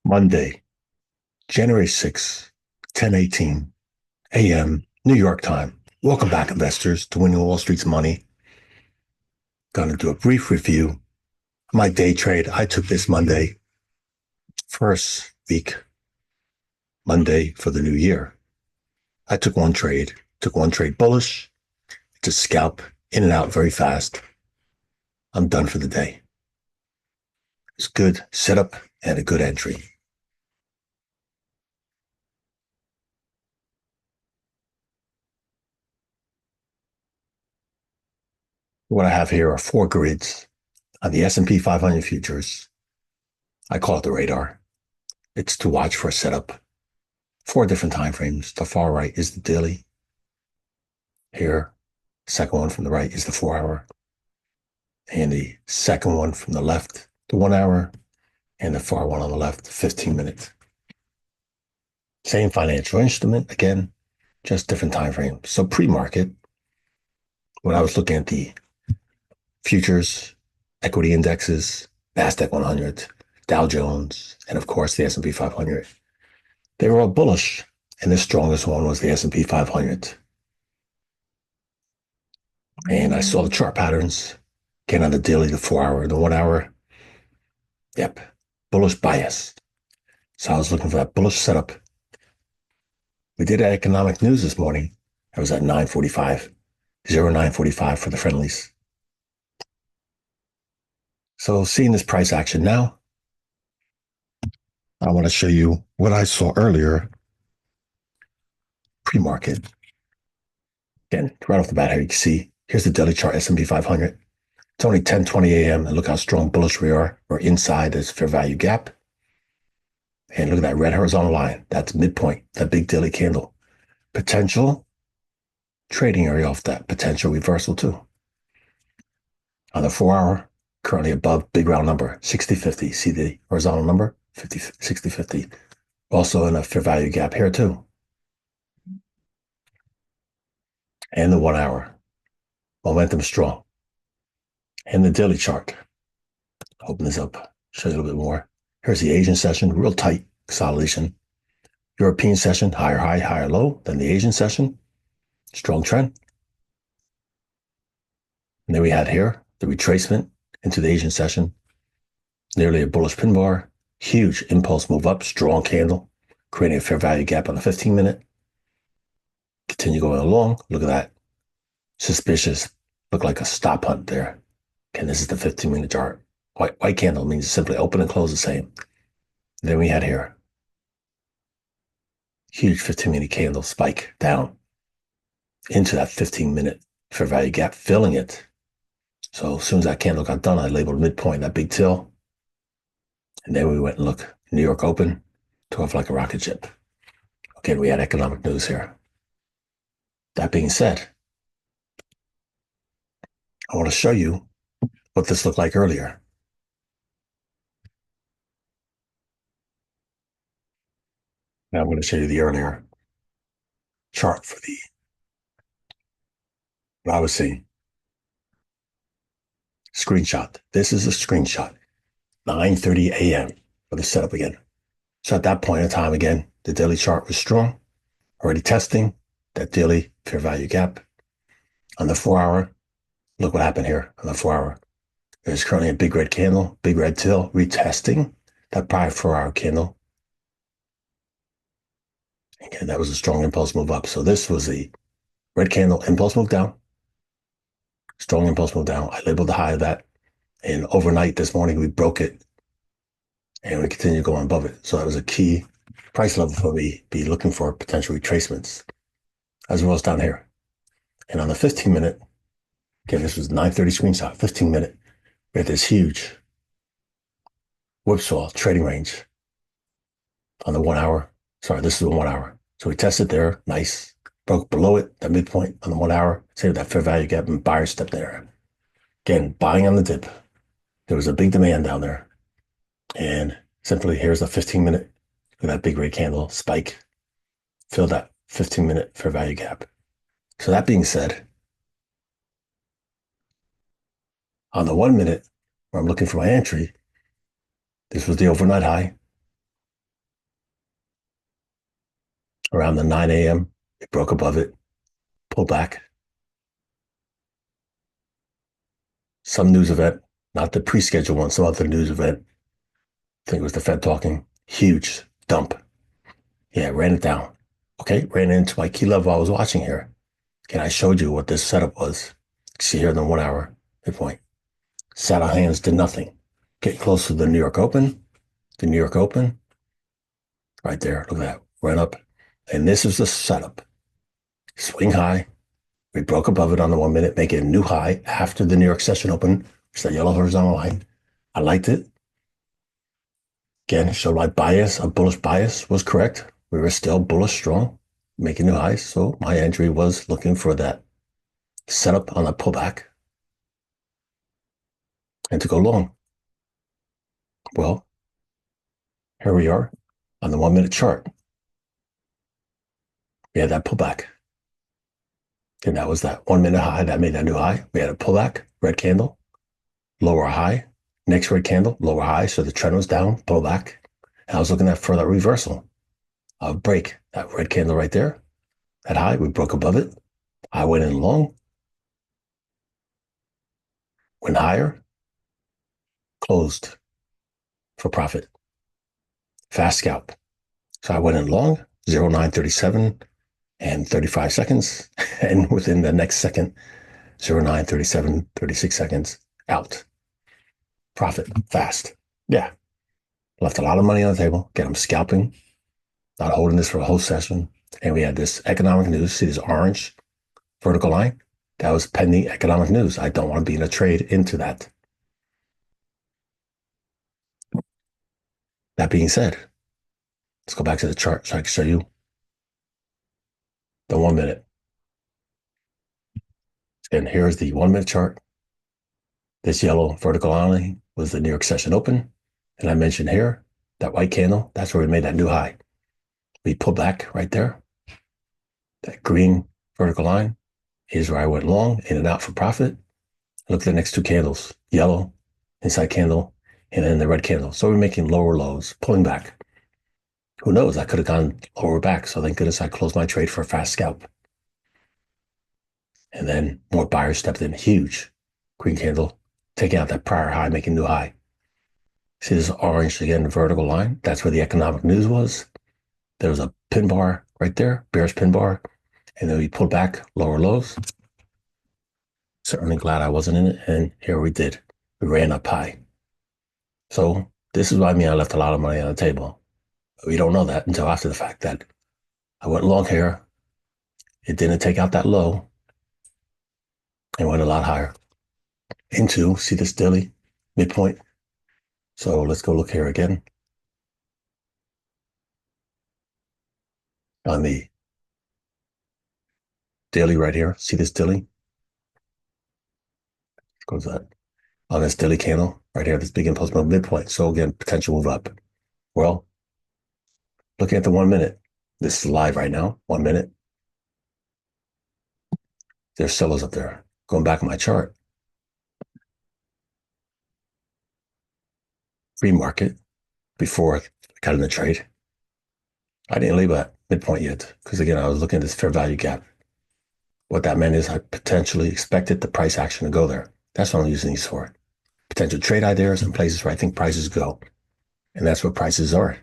Monday, January 6th, 10:18 a.m. New York time. Welcome back, investors, to Winning Wall Street's Money. Going to do a brief review of my day trade I took this Monday, first week, Monday for the new year. I took one trade bullish, to scalp in and out very fast. I'm done for the day. It's good setup and a good entry. What I have here are four grids on the S&P 500 futures. I call it the radar. It's to watch for a setup. Four different time frames. The far right is the daily. Here, second one from the right is the 4-hour. And the second one from the left, the 1 hour. And the far one on the left, 15 minutes. Same financial instrument, again, just different time frames. So pre-market, when I was looking at the futures, equity indexes, NASDAQ 100, Dow Jones, and of course the S&P 500, they were all bullish, and the strongest one was the S&P 500. And I saw the chart patterns, again on the daily, the 4-hour, the 1 hour. Yep, bullish bias. So I was looking for that bullish setup. We did economic news this morning. It was at 9:45, 09:45 for the friendlies. So seeing this price action now, I want to show you what I saw earlier, pre-market. Again, right off the bat here, you can see, here's the daily chart, S&P 500. It's only 10:20 a.m. and look how strong bullish we are. We're inside this fair value gap. And look at that red horizontal line. That's midpoint, that big daily candle. Potential trading area off that potential reversal too. On the 4-hour, currently above big round number, 60.50. See the horizontal number? 60.50. Also in a fair value gap here too. And the 1 hour. Momentum strong. And the daily chart. Open this up, show you a little bit more. Here's the Asian session, real tight consolidation. European session, higher high, higher low than the Asian session. Strong trend. And then we had here the retracement into the Asian session. Nearly a bullish pin bar. Huge impulse move up, strong candle, creating a fair value gap on the 15-minute. Continue going along. Look at that. Suspicious. Look like a stop hunt there. And this is the 15-minute chart. White candle means simply open and close the same. And then we had here huge 15-minute candle spike down into that 15-minute fair value gap, filling it. So as soon as that candle got done, I labeled midpoint, that big till. And then we went and looked. New York open, took off like a rocket ship. Again, we had economic news here. That being said, I want to show you what this looked like earlier. Now I'm going to show you the earlier chart for what I was seeing. Screenshot. This is a screenshot. 9:30 a.m. for the setup again. So at that point in time, again, the daily chart was strong, already testing that daily fair value gap. On the 4-hour, look what happened here on the 4-hour. There's currently a big red candle, big red till, retesting that prior 4-hour candle. Again, that was a strong impulse move up. So this was the red candle, impulse move down, strong impulse move down. I labeled the high of that. And overnight this morning, we broke it and we continue going above it. So that was a key price level for me, be looking for potential retracements, as well as down here. And on the 15-minute, again, this was 9:30 screenshot, 15-minute, we had this huge whipsaw trading range on the 1 hour. Sorry, this is the 1 hour. So we tested there, nice, broke below it, that midpoint on the 1 hour, saved that fair value gap and buyer step there. Again, buying on the dip. There was a big demand down there. And simply, here's the 15-minute. Look at that big red candle spike. Fill that 15-minute fair value gap. So that being said, on the 1 minute, where I'm looking for my entry, this was the overnight high. Around the 9 a.m., it broke above it, pulled back. Some news event, not the pre-scheduled one, some other news event. I think it was the Fed talking. Huge dump. Yeah, ran it down. Okay, ran into my key level I was watching here. And I showed you what this setup was. See here in the 1 hour midpoint. Sat on hands, did nothing. Get close to the New York Open. The New York Open, right there. Look at that. Ran up. And this is the setup. Swing high. We broke above it on the 1 minute, making a new high after the New York session open. It's that yellow horizontal line. I liked it. Again, showed my bias, a bullish bias was correct. We were still bullish strong, making new highs. So my entry was looking for that setup on a pullback and to go long. Well, here we are on the 1 minute chart. We had that pullback. And that was that 1 minute high that made that new high. We had a pullback, red candle, lower high, next red candle, lower high. So the trend was down, pullback. And I was looking at for that reversal of break, that red candle right there, that high. We broke above it. I went in long, went higher, closed for profit. Fast scalp. So I went in long, 0.937 and 35 seconds. And within the next second, 0.937, 36 seconds out. Profit fast. Yeah. Left a lot of money on the table. Again, I'm scalping, not holding this for a whole session. And we had this economic news. See this orange vertical line? That was pending economic news. I don't want to be in a trade into that. That being said, let's go back to the chart so I can show you the 1 minute. And here's the 1 minute chart. This yellow vertical line was the New York session open. And I mentioned here, that white candle, that's where we made that new high. We pulled back right there. That green vertical line is where I went long, in and out for profit. Look at the next two candles, yellow, inside candle, and then the red candle. So we're making lower lows, pulling back. Who knows? I could have gone lower back. So thank goodness I closed my trade for a fast scalp. And then more buyers stepped in, huge green candle, taking out that prior high, making new high. See this orange again, vertical line? That's where the economic news was. There was a pin bar right there, bearish pin bar. And then we pulled back, lower lows. Certainly glad I wasn't in it. And here we did. We ran up high. So this is what I mean. I left a lot of money on the table. But we don't know that until after the fact that I went long here. It didn't take out that low. It went a lot higher. Into, see this daily midpoint? So let's go look here again. On the daily right here, see this daily? Goes that on this daily candle right here, this big impulse move midpoint. So again, potential move up. Well, looking at the 1 minute, this is live right now, 1 minute. There's sellers up there. Going back on my chart. Free market before I got in the trade. I didn't leave at midpoint yet because again, I was looking at this fair value gap. What that meant is I potentially expected the price action to go there. That's what I'm using these for. Potential trade ideas and places where I think prices go. And that's what prices are.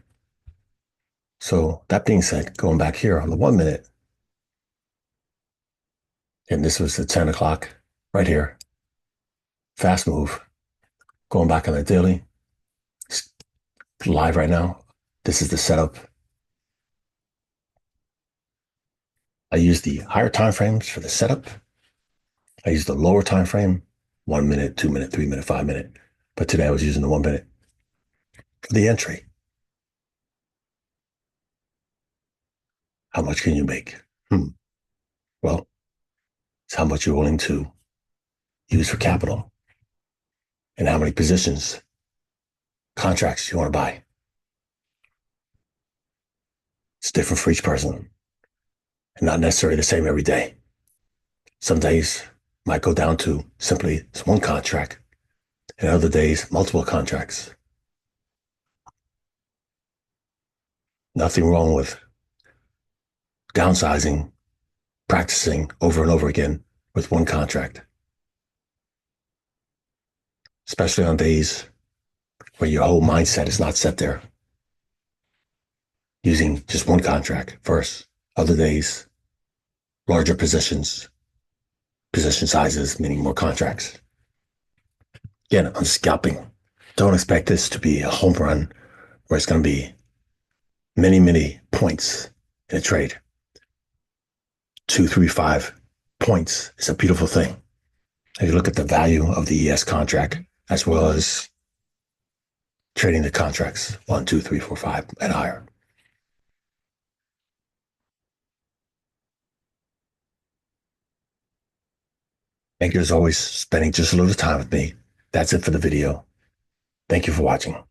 So that being said, going back here on the 1 minute, and this was the 10 o'clock right here. Fast move. Going back on the daily. Live right now. This is the setup. I use the higher time frames for the setup. I use the lower time frame, 1 minute, 2 minute, 3 minute, 5 minute. But today I was using the 1 minute for the entry. How much can you make? Well, it's how much you're willing to use for capital and how many positions, contracts you want to buy. It's different for each person and not necessarily the same every day. Some days might go down to simply it's one contract, and other days, multiple contracts. Nothing wrong with downsizing, practicing over and over again with one contract, especially on days where your whole mindset is not set there. Using just one contract first. Other days, larger positions, position sizes, meaning more contracts. Again, on scalping, don't expect this to be a home run where it's going to be many, many points in a trade. 2, 3, 5 points is a beautiful thing. If you look at the value of the ES contract, as well as trading the contracts 1, 2, 3, 4, 5 and higher. Thank you as always, spending just a little time with me. That's it for the video. Thank you for watching.